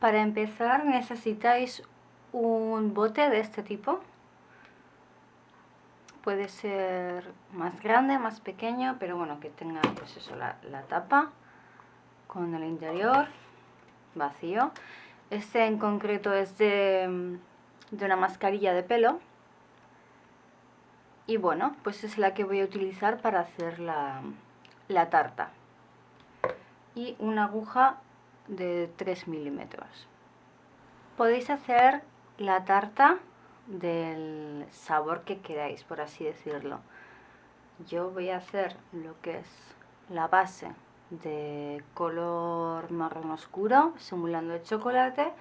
Para empezar necesitáis un bote de este tipo. Puede ser más grande, más pequeño, pero bueno, que tenga pues eso, la tapa con el interior vacío. Este en concreto es de una mascarilla de pelo. Y bueno, pues es la que voy a utilizar para hacer la tarta. Y una aguja de 3 milímetros. Podéis hacer la tarta del sabor que queráis, por así decirlo. Yo voy a hacer lo que es la base de color marrón oscuro, simulando el chocolate,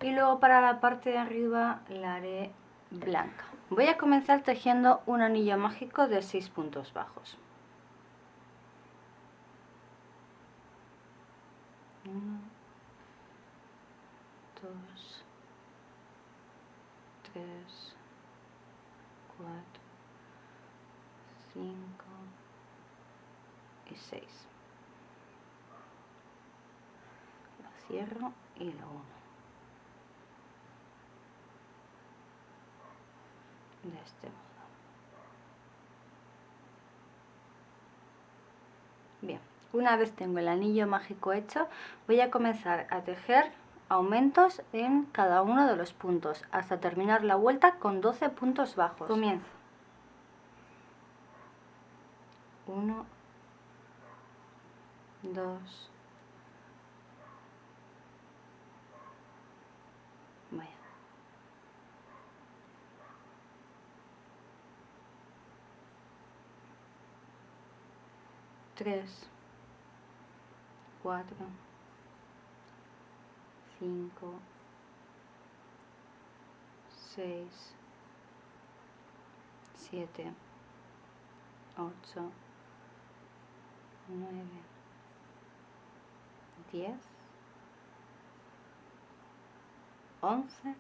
y luego para la parte de arriba la haré blanca. Voy a comenzar tejiendo un anillo mágico de 6 puntos bajos. 1, 2, 3, 4, 5 y 6. Lo cierro y lo uno. De este modo. Bien, una vez tengo el anillo mágico hecho, voy a comenzar a tejer aumentos en cada uno de los puntos hasta terminar la vuelta con 12 puntos bajos. Comienzo. 1, 2, vaya. 3, 4, 5, 6, 7, 8, 9, 10, 11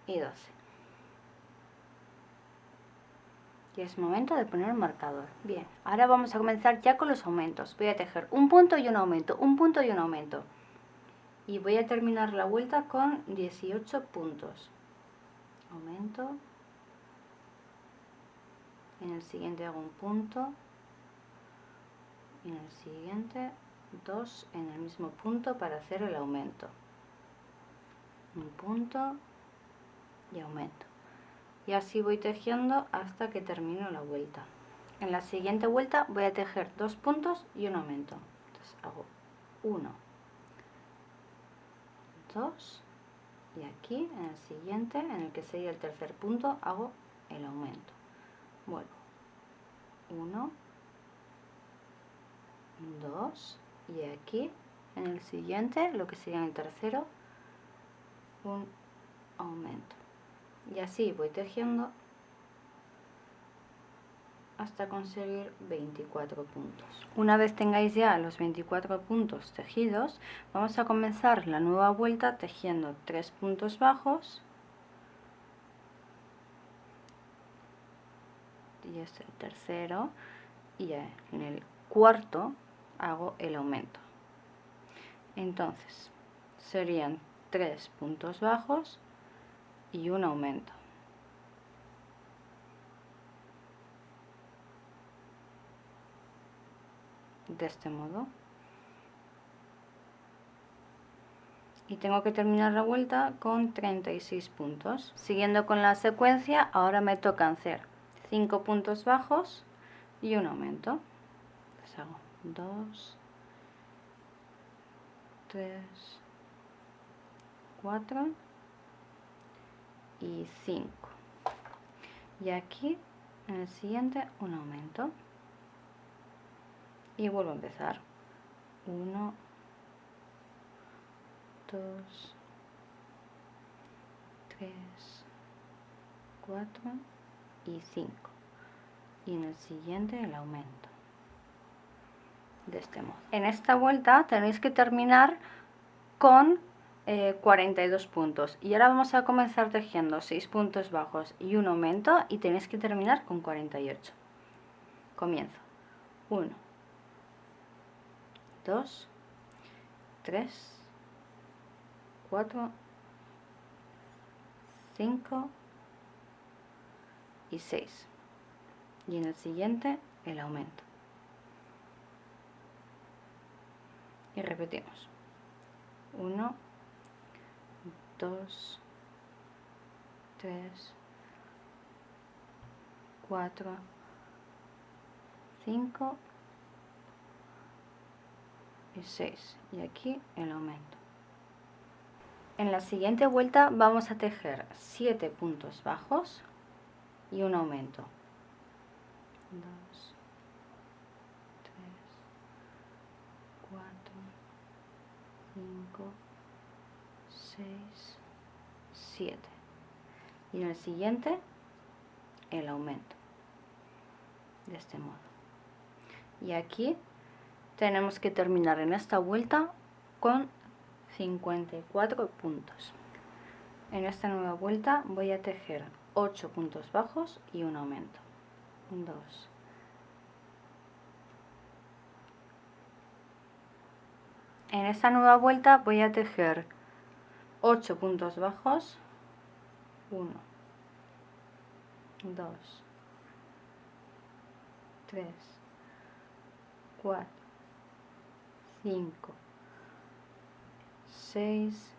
y 12. Y es momento de poner un marcador. Bien, ahora vamos a comenzar ya con los aumentos. Voy a tejer un punto y un aumento, un punto y un aumento. Y voy a terminar la vuelta con 18 puntos. Aumento. En el siguiente hago un punto. Y en el siguiente 2 en el mismo punto para hacer el aumento. Un punto y aumento. Y así voy tejiendo hasta que termino la vuelta. En la siguiente vuelta voy a tejer 2 puntos y un aumento. Entonces hago 1, 2 y aquí en el siguiente, en el que sería el tercer punto, hago el aumento. Vuelvo 1, 2 y aquí en el siguiente, lo que sería en el tercero, un aumento. Y así voy tejiendo hasta conseguir 24 puntos. Una vez tengáis ya los 24 puntos tejidos, vamos a comenzar la nueva vuelta tejiendo 3 puntos bajos y es el tercero, y ya en el cuarto hago el aumento. Entonces serían 3 puntos bajos y un aumento. De este modo. Y tengo que terminar la vuelta con 36 puntos. Siguiendo con la secuencia, ahora me toca hacer 5 puntos bajos y un aumento. Pues hago 2, 3, 4 y 5. Y aquí en el siguiente un aumento. Y vuelvo a empezar. 1, 2, 3, 4 y 5. Y en el siguiente el aumento. De este modo. En esta vuelta tenéis que terminar con 42 puntos. Y ahora vamos a comenzar tejiendo 6 puntos bajos y un aumento y tenéis que terminar con 48. Comienzo. 1, 2, 3, 4, 5 y 6. Y en el siguiente el aumento. Y repetimos. 1, 2, 3, 4, 5 y 6. Y aquí el aumento. En la siguiente vuelta vamos a tejer 7 puntos bajos y un aumento. 2, 3, 4, 5, 6, 7. Y en el siguiente el aumento. De este modo. Y aquí tenemos que terminar en esta vuelta con 54 puntos. En esta nueva vuelta voy a tejer 8 puntos bajos y un aumento. 2, en esta nueva vuelta voy a tejer 8 puntos bajos, 1, 2, 3, 4, 5, 6,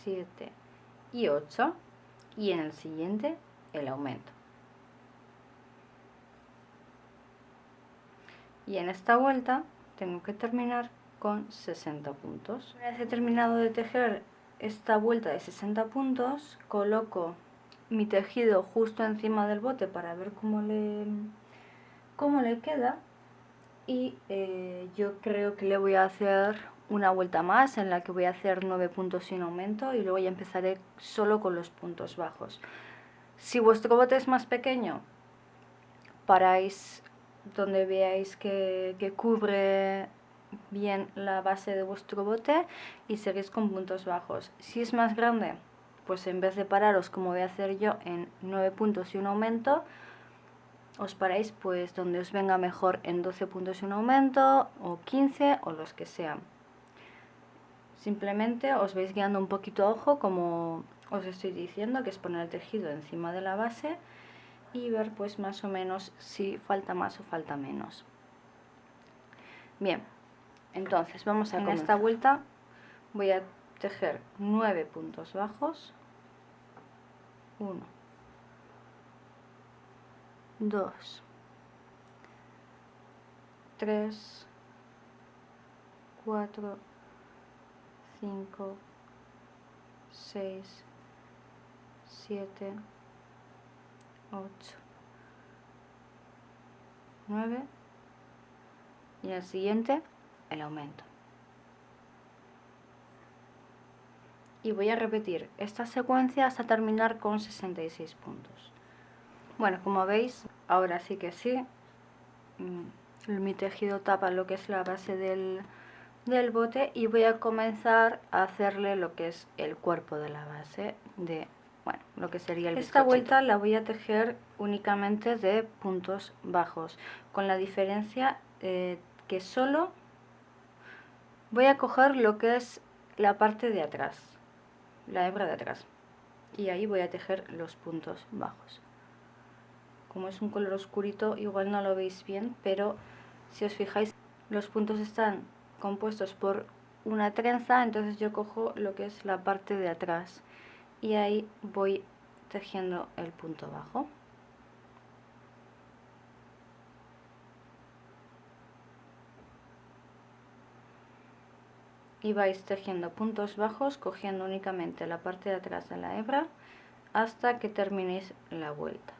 7 y 8, y en el siguiente el aumento. Y en esta vuelta tengo que terminar con 60 puntos. Una vez he terminado de tejer esta vuelta de 60 puntos, coloco mi tejido justo encima del bote para ver cómo le queda, y yo creo que le voy a hacer una vuelta más en la que voy a hacer 9 puntos y un aumento, y luego ya empezaré solo con los puntos bajos. Si vuestro bote es más pequeño, paráis donde veáis que cubre bien la base de vuestro bote y seguís con puntos bajos. Si es más grande, pues en vez de pararos como voy a hacer yo en 9 puntos y un aumento, os paráis pues donde os venga mejor en 12 puntos y un aumento, o 15, o los que sean. Simplemente os vais guiando un poquito a ojo, como os estoy diciendo, que es poner el tejido encima de la base y ver pues más o menos si falta más o falta menos. Bien, entonces vamos a comenzar. En esta vuelta voy a tejer 9 puntos bajos, 1, 2, 3, 4, 5, 6, 7, 8, 9, y en el siguiente el aumento. Y voy a repetir esta secuencia hasta terminar con 66 puntos. Bueno, como veis, ahora sí que sí, mi tejido tapa lo que es la base del bote, y voy a comenzar a hacerle lo que es el cuerpo de la base, de lo que sería el bizcochito. Esta vuelta la voy a tejer únicamente de puntos bajos, con la diferencia que solo voy a coger lo que es la parte de atrás, la hebra de atrás, y ahí voy a tejer los puntos bajos. Como es un color oscurito, igual no lo veis bien, pero si os fijáis, los puntos están compuestos por una trenza, entonces yo cojo lo que es la parte de atrás y ahí voy tejiendo el punto bajo. Y vais tejiendo puntos bajos cogiendo únicamente la parte de atrás de la hebra hasta que terminéis la vuelta.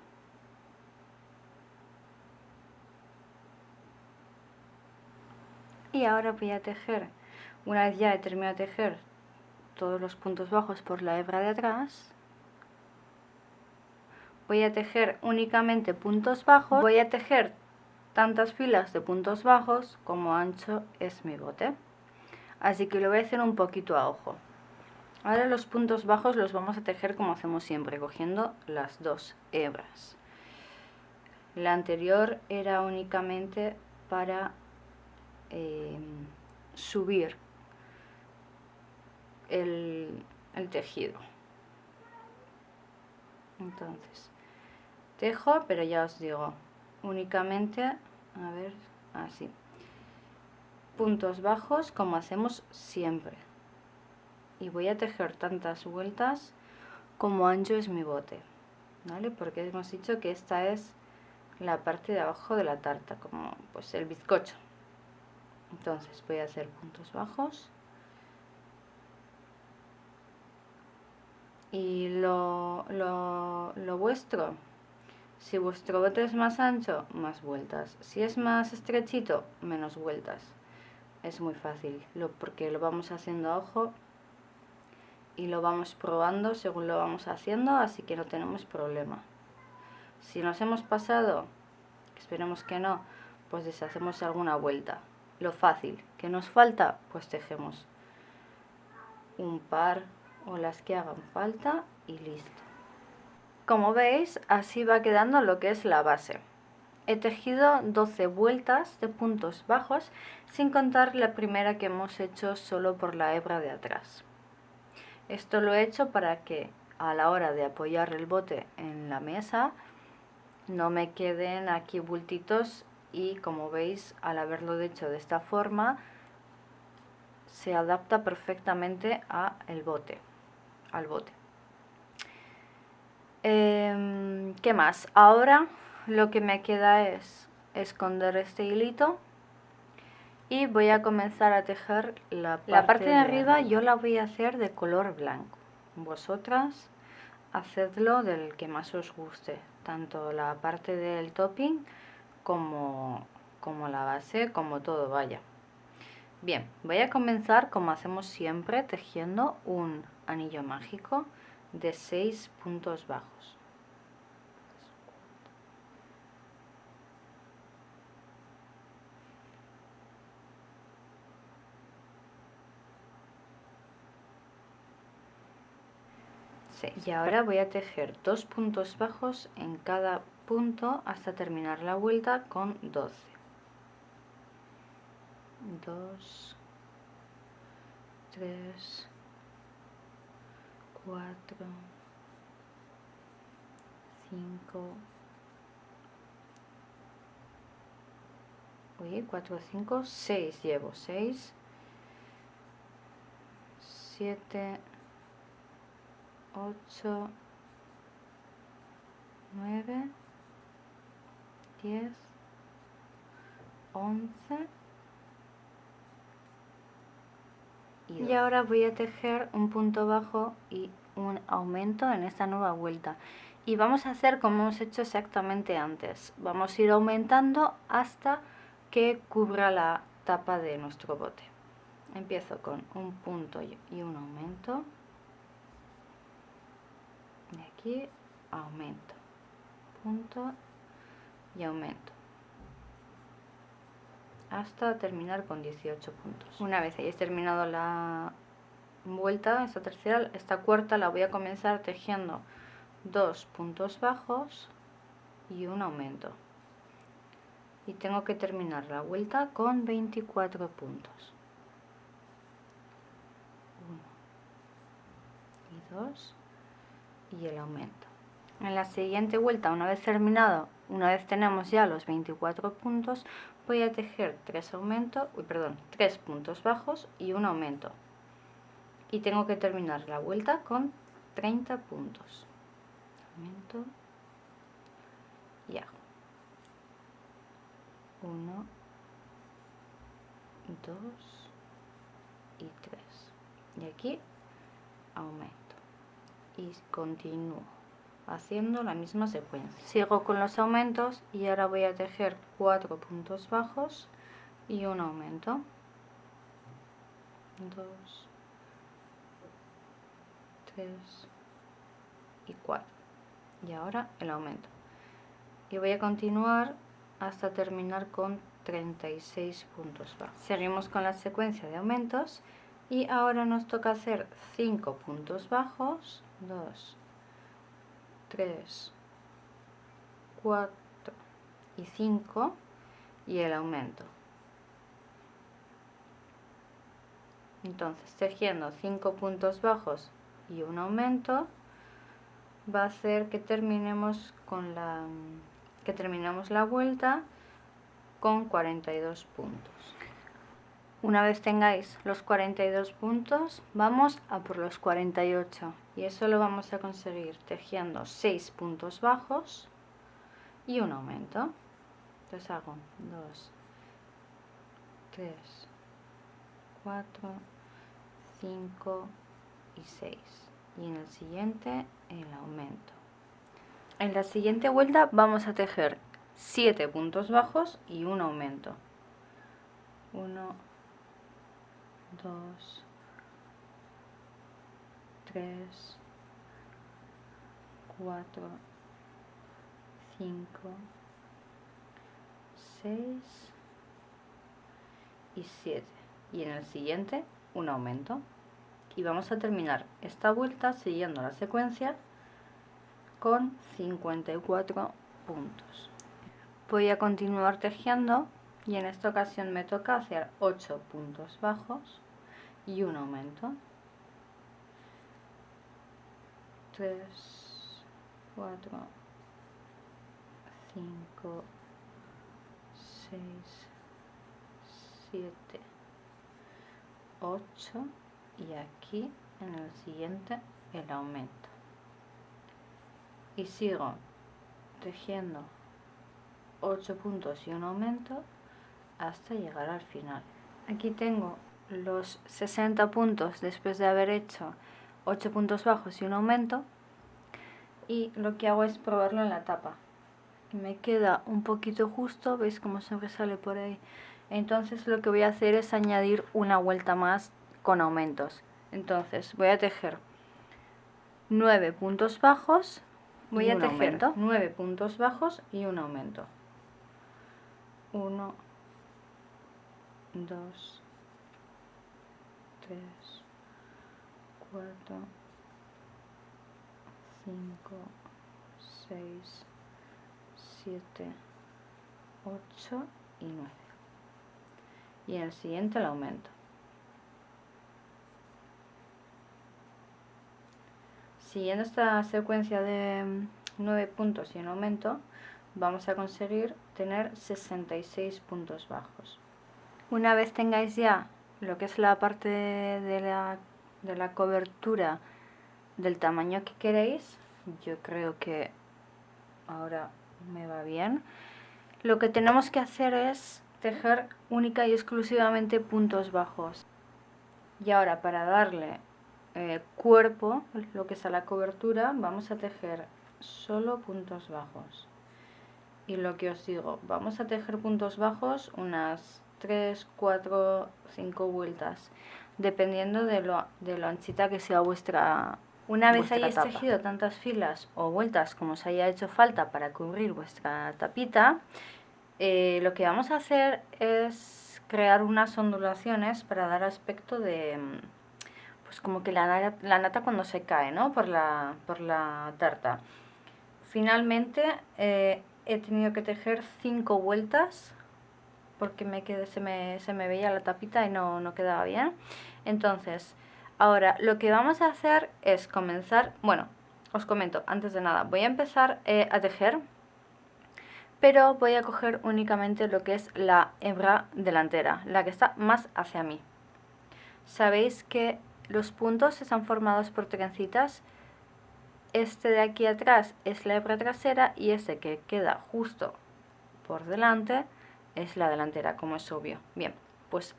Y ahora voy a tejer, una vez ya he terminado de tejer todos los puntos bajos por la hebra de atrás, voy a tejer únicamente puntos bajos, voy a tejer tantas filas de puntos bajos como ancho es mi bote. Así que lo voy a hacer un poquito a ojo. Ahora los puntos bajos los vamos a tejer como hacemos siempre, cogiendo las dos hebras. La anterior era únicamente para subir el tejido. Entonces tejo, pero ya os digo, únicamente, a ver, así, puntos bajos como hacemos siempre, y voy a tejer tantas vueltas como ancho es mi bote, ¿vale? Porque hemos dicho que esta es la parte de abajo de la tarta, como pues el bizcocho. Entonces voy a hacer puntos bajos y lo vuestro, si vuestro bote es más ancho, más vueltas. Si es más estrechito, menos vueltas. Es muy fácil, porque lo vamos haciendo a ojo y lo vamos probando según lo vamos haciendo, así que no tenemos problema. Si nos hemos pasado, esperemos que no, pues deshacemos alguna vuelta. Lo fácil, que nos falta, pues tejemos un par o las que hagan falta y listo. Como veis, así va quedando lo que es la base. He tejido 12 vueltas de puntos bajos, sin contar la primera que hemos hecho solo por la hebra de atrás. Esto lo he hecho para que a la hora de apoyar el bote en la mesa no me queden aquí bultitos, y como veis, al haberlo hecho de esta forma se adapta perfectamente al bote. ¿Qué más? Ahora lo que me queda es esconder este hilito y voy a comenzar a tejer la parte de arriba. Yo la voy a hacer de color blanco. Vosotras hacedlo del que más os guste, tanto la parte del topping como la base, como todo, vaya. Bien, voy a comenzar como hacemos siempre, tejiendo un anillo mágico de 6 puntos bajos. Y ahora voy a tejer 2 puntos bajos en cada punto hasta terminar la vuelta con 12. 2, 3, 4, 5, 4, 5, 6 llevo, 6, 7, 8, 9, 10, 11 y ahora voy a tejer un punto bajo y un aumento en esta nueva vuelta, y vamos a hacer como hemos hecho exactamente antes. Vamos a ir aumentando hasta que cubra la tapa de nuestro bote. Empiezo con un punto y un aumento, y aquí aumento, punto y aumento, hasta terminar con 18 puntos. Una vez hayáis terminado la vuelta, esta tercera, esta cuarta la voy a comenzar tejiendo 2 puntos bajos y un aumento, y tengo que terminar la vuelta con 24 puntos. 1 y 2 y el aumento. En la siguiente vuelta, una vez terminado, una vez tenemos ya los 24 puntos, voy a tejer 3 puntos bajos y un aumento, y tengo que terminar la vuelta con 30 puntos. Aumento y hago 1, 2 y 3, y aquí aumento y continúo haciendo la misma secuencia. Sigo con los aumentos y ahora voy a tejer 4 puntos bajos y un aumento. 2, 3 y 4, y ahora el aumento, y voy a continuar hasta terminar con 36 puntos bajos. Seguimos con la secuencia de aumentos y ahora nos toca hacer 5 puntos bajos, 2, 3, 4 y 5, y el aumento. Entonces, tejiendo 5 puntos bajos y un aumento, va a hacer que terminemos la vuelta con 42 puntos. Una vez tengáis los 42 puntos, vamos a por los 48, y eso lo vamos a conseguir tejiendo 6 puntos bajos y un aumento. Entonces hago 2, 3, 4, 5 y 6, y en el siguiente el aumento. En la siguiente vuelta vamos a tejer 7 puntos bajos y un aumento. 1, 2, 3, 4, 5, 6 y 7, y en el siguiente un aumento, y vamos a terminar esta vuelta siguiendo la secuencia con 54 puntos. Voy a continuar tejiendo, y en esta ocasión me toca hacer 8 puntos bajos y un aumento. 3, 4, 5, 6, 7, 8, y aquí en el siguiente el aumento. Y sigo tejiendo 8 puntos y un aumento hasta llegar al final. Aquí tengo los 60 puntos después de haber hecho 8 puntos bajos y un aumento, y lo que hago es probarlo en la tapa. Me queda un poquito justo, veis cómo sobresale por ahí. Entonces lo que voy a hacer es añadir una vuelta más con aumentos. Entonces voy a tejer 9 puntos bajos, voy a tejer 9 puntos bajos y un aumento. 1, 2, 3, 4, 5, 6, 7, 8 y 9. Y en el siguiente el aumento. Siguiendo esta secuencia de 9 puntos y un aumento, vamos a conseguir tener 66 puntos bajos. Una vez tengáis ya lo que es la parte de la cobertura del tamaño que queréis, yo creo que ahora me va bien, lo que tenemos que hacer es tejer única y exclusivamente puntos bajos. Y ahora, para darle cuerpo, lo que es a la cobertura, vamos a tejer solo puntos bajos. Y lo que os digo, vamos a tejer puntos bajos unas 3, 4, 5 vueltas, dependiendo de lo anchita que sea vuestra. Una vez hayáis tejido tantas filas o vueltas como os haya hecho falta para cubrir vuestra tapita, lo que vamos a hacer es crear unas ondulaciones para dar aspecto de, pues como que la nata cuando se cae, ¿no? por la tarta. Finalmente he tenido que tejer 5 vueltas porque se me veía la tapita y no quedaba bien. Entonces, ahora lo que vamos a hacer es comenzar, bueno, os comento, antes de nada, voy a empezar a tejer, pero voy a coger únicamente lo que es la hebra delantera, la que está más hacia mí. Sabéis que los puntos están formados por trencitas. Este de aquí atrás es la hebra trasera y este que queda justo por delante es la delantera, como es obvio. Bien, pues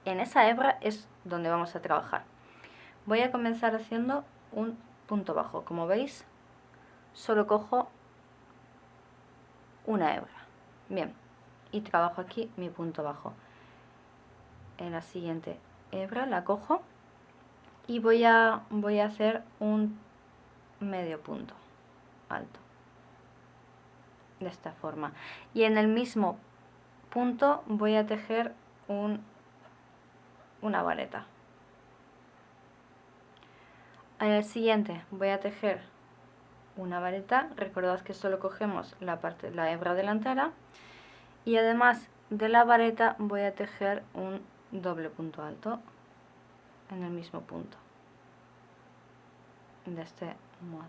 en esa hebra es donde vamos a trabajar. Voy a comenzar haciendo un punto bajo. Como veis, solo cojo una hebra. Bien, y trabajo aquí mi punto bajo. En la siguiente hebra la cojo y voy a hacer un medio punto alto, de esta forma, y en el mismo punto voy a tejer una vareta. En el siguiente voy a tejer una vareta. Recordad que solo cogemos la hebra delantera, y además de la vareta voy a tejer un doble punto alto. en el mismo punto, de este modo.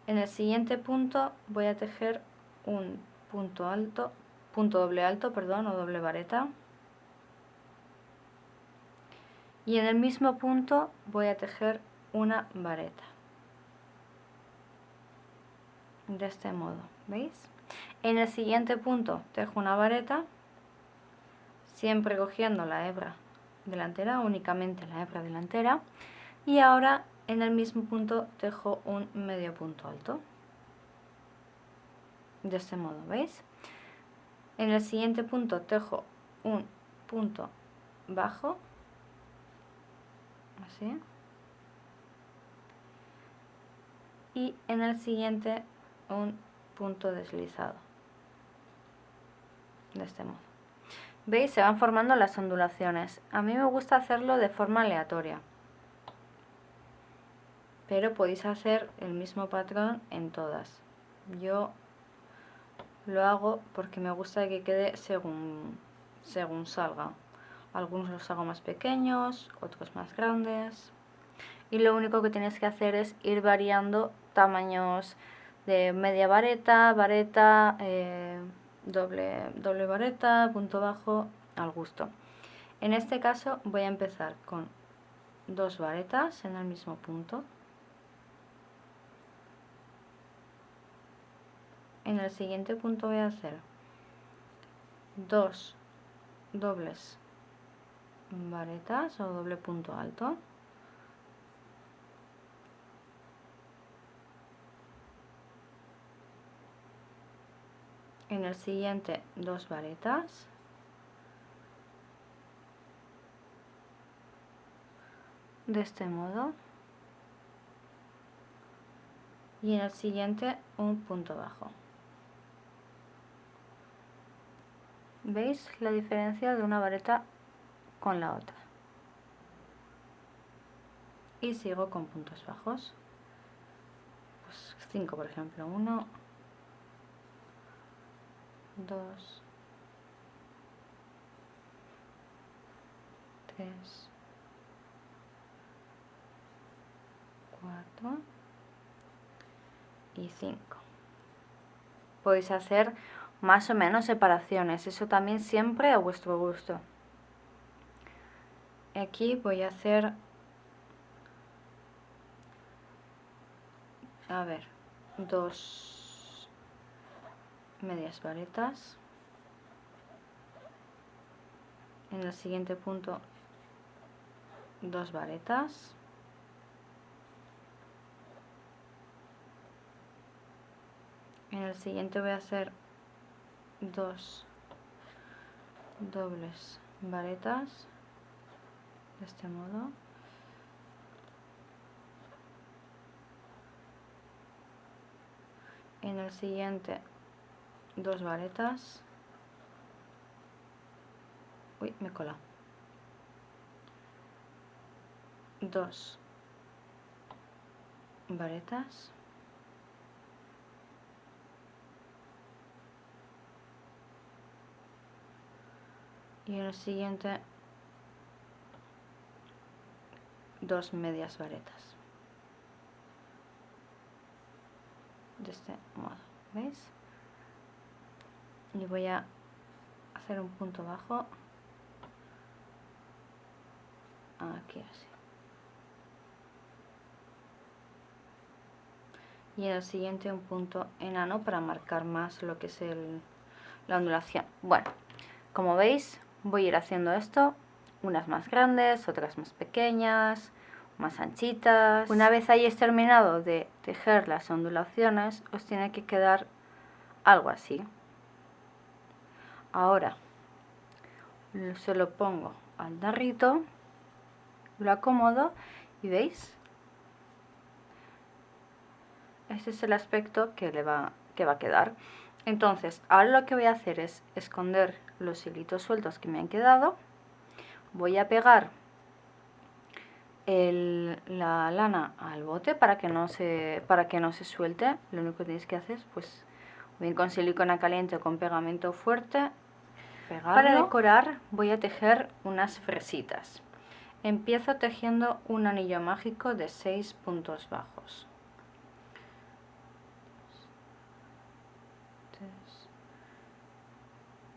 En el siguiente punto voy a tejer un punto doble alto, perdón, o doble vareta, y en el mismo punto voy a tejer una vareta, de este modo, ¿veis? En el siguiente punto tejo una vareta, siempre cogiendo la hebra delantera, únicamente la hebra delantera, y ahora en el mismo punto tejo un medio punto alto, de este modo, ¿veis? En el siguiente punto tejo un punto bajo, así, y en el siguiente un punto deslizado, de este modo. ¿Veis? Se van formando las ondulaciones. A mí me gusta hacerlo de forma aleatoria, pero podéis hacer el mismo patrón en todas. Yo lo hago porque me gusta que quede según salga. Algunos los hago más pequeños, otros más grandes. Y lo único que tienes que hacer es ir variando tamaños de media vareta, vareta, doble vareta, punto bajo, al gusto. En este caso voy a empezar con 2 varetas en el mismo punto. En el siguiente punto voy a hacer 2 dobles varetas o doble punto alto. En el siguiente 2 varetas. De este modo. Y en el siguiente un punto bajo. ¿Veis la diferencia de una vareta con la otra? Y sigo con puntos bajos. Pues 5 por ejemplo. 1, 2, 3, 4 y 5. Podéis hacer más o menos separaciones, eso también siempre a vuestro gusto. Aquí voy a hacer, a ver, 2 medias varetas. En el siguiente punto 2 varetas. En el siguiente voy a hacer 2 dobles varetas, de este modo. En el siguiente 2 varetas. Uy, me he colado. 2 varetas. Y en el siguiente 2 medias varetas, de este modo, ¿veis? Y voy a hacer un punto bajo aquí así. Y en el siguiente un punto enano para marcar más lo que es la ondulación. Bueno, como veis voy a ir haciendo esto, unas más grandes, otras más pequeñas, más anchitas. Una vez hayáis terminado de tejer las ondulaciones, os tiene que quedar algo así. Ahora se lo pongo al tarrito, lo acomodo y veis, este es el aspecto que va a quedar. Entonces ahora lo que voy a hacer es esconder los hilitos sueltos que me han quedado. Voy a pegar la lana al bote para que no se suelte. Lo único que tenéis que hacer es, pues, bien con silicona caliente o con pegamento fuerte, pegarlo. Para decorar voy a tejer unas fresitas. empiezo tejiendo un anillo mágico de 6 puntos bajos. 3,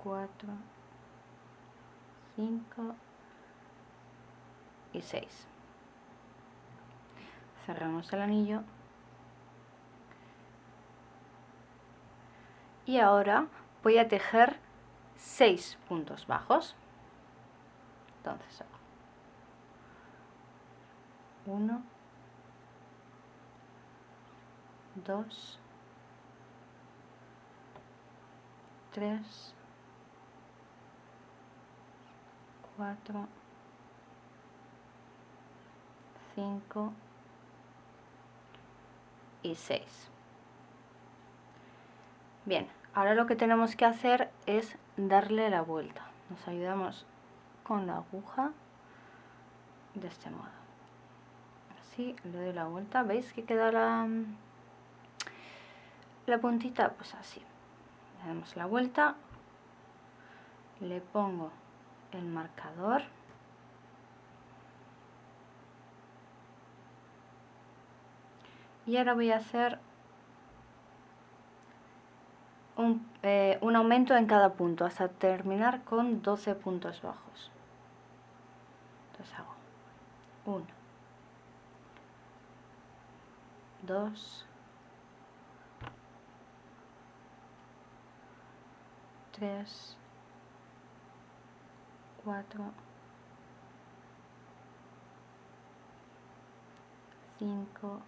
4, 5 y 6. Cerramos el anillo y ahora voy a tejer 6 puntos bajos. Entonces hago 1, 2, 3, 4, 5 y 6. Bien, ahora lo que tenemos que hacer es darle la vuelta. Nos ayudamos con la aguja de este modo. Así le doy la vuelta. ¿Veis que queda la puntita? Pues así. Le damos la vuelta. Le pongo el marcador. Y ahora voy a hacer un aumento en cada punto hasta terminar con 12 puntos bajos. Entonces hago 1, 2, 3, 4, 5,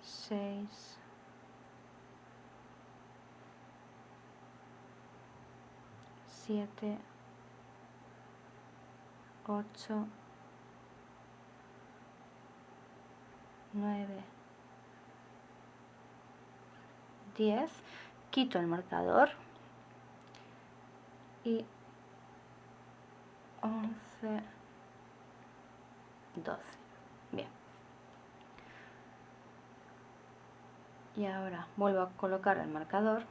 6, 7, 8, 9, 10. Quito el marcador y 11, 12. Bien. Y ahora vuelvo a colocar el marcador.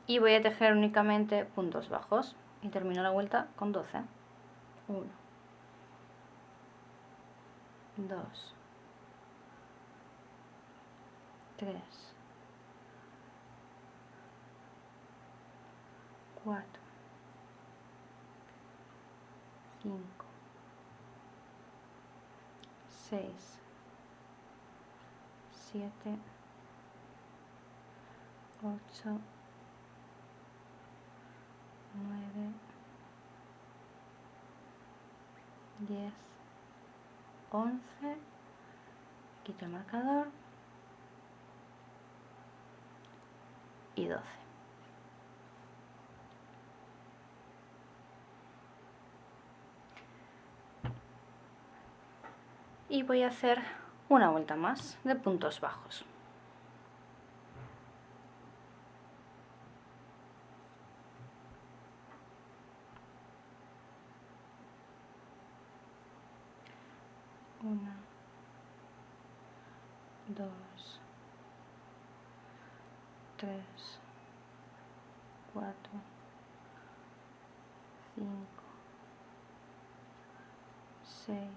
Y voy a tejer únicamente puntos bajos y termino la vuelta con 12. 1, 2, 3, 4, 5, 6, 7, 8, 9, 10, 11, quito el marcador y 12. Y voy a hacer una vuelta más de puntos bajos. Una, 2, 3, 4, 5, 6,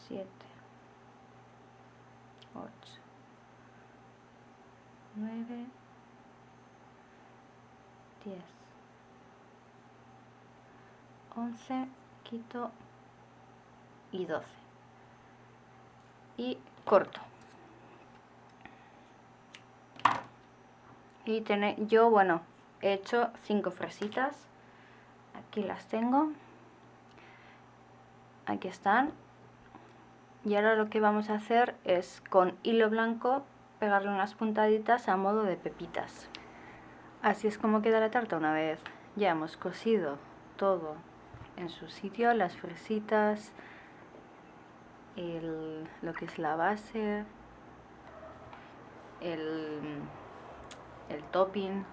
7, 8, 9, 10, 11, quito y 12. Y corto. Y yo, bueno, he hecho 5 fresitas. Aquí las tengo. Aquí están. Y ahora lo que vamos a hacer es con hilo blanco pegarle unas puntaditas a modo de pepitas. Así es como queda la tarta una vez ya hemos cosido todo en su sitio, las fresitas, lo que es la base, el topping.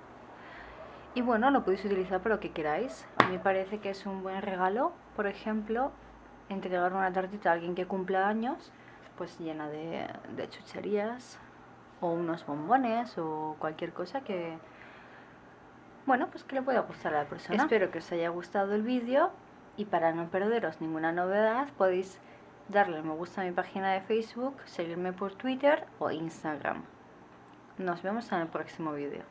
Y bueno, lo podéis utilizar para lo que queráis. A mí me parece que es un buen regalo, por ejemplo, entregar una tartita a alguien que cumpla años pues llena de chucherías o unos bombones o cualquier cosa que, bueno, pues que le pueda gustar a la persona. Espero que os haya gustado el vídeo y para no perderos ninguna novedad podéis darle me gusta a mi página de Facebook, seguirme por Twitter o Instagram. Nos vemos en el próximo vídeo.